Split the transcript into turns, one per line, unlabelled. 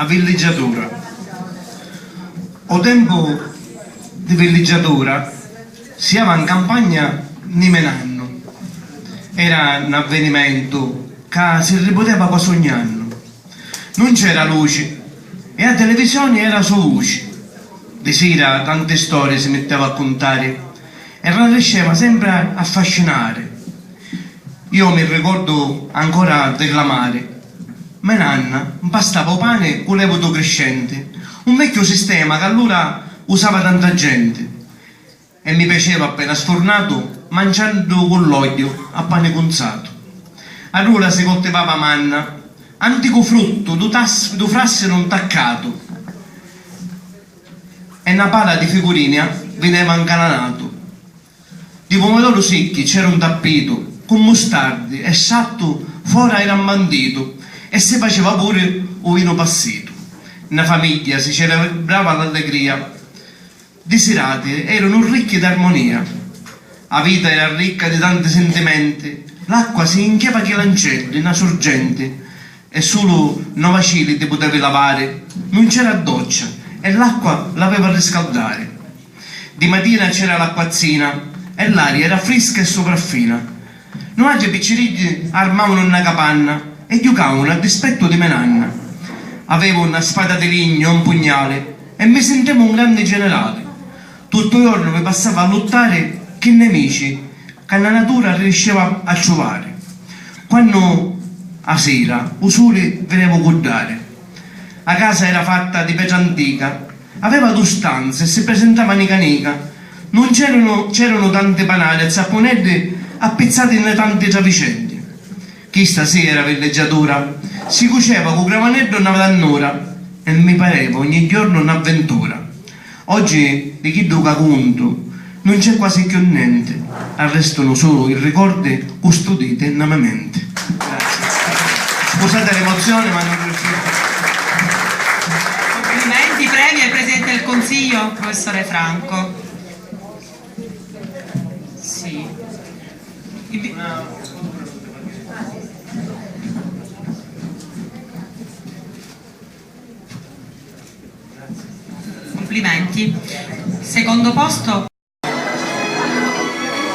a villeggiatura. O tempo di villeggiatura siava in campagna ni menanno. Era un avvenimento che si ripeteva quasi ogni anno. Non c'era luce e a televisione era solo voce. Di sera tante storie si metteva a contare e la riusciva sempre a affascinare. Io mi ricordo ancora declamare. Mia nanna impastava pane con l'evoto crescente, un vecchio sistema che allora usava tanta gente, e mi piaceva appena sfornato mangiando con l'olio a pane cunzato. Allora si coltivava manna, antico frutto du frasse non taccato, e una pala di figurina veniva incanalato. Di pomodoro secchi c'era un tappeto con mostardi e satto fuori era bandito, e si faceva pure un vino passito. Una famiglia si celebrava l'allegria, di serate erano ricche d'armonia. La vita era ricca di tanti sentimenti, l'acqua si inchiava che l'ancello in una sorgente, e solo 9 chili ti potevi lavare, non c'era doccia e l'acqua l'aveva a riscaldare. Di mattina c'era l'acquazzina e l'aria era fresca e sopraffina. Noi altri piccirilli armavano una capanna e giocavano a dispetto di mia nanna. Avevo una spada di legno e un pugnale e mi sentivo un grande generale. Tutto il giorno mi passava a lottare che nemici che la natura riusciva a trovare. Quando a sera il sole veniva a guardare, la casa era fatta di pietra antica, aveva 2 stanze e si presentava nica. Non c'erano tante panate e zapponette appezzate in tante travicelle. Chi stasera villeggiatura si cuceva con gravanello una tannora e mi pareva ogni giorno un'avventura. Oggi di chi duca conto non c'è quasi più niente, restano solo i ricordi custoditi nella mia mente. Grazie. Scusate l'emozione, ma non riuscito.
Complimenti, premi al Presidente del Consiglio, professore Franco. Sì. Complimenti. Secondo posto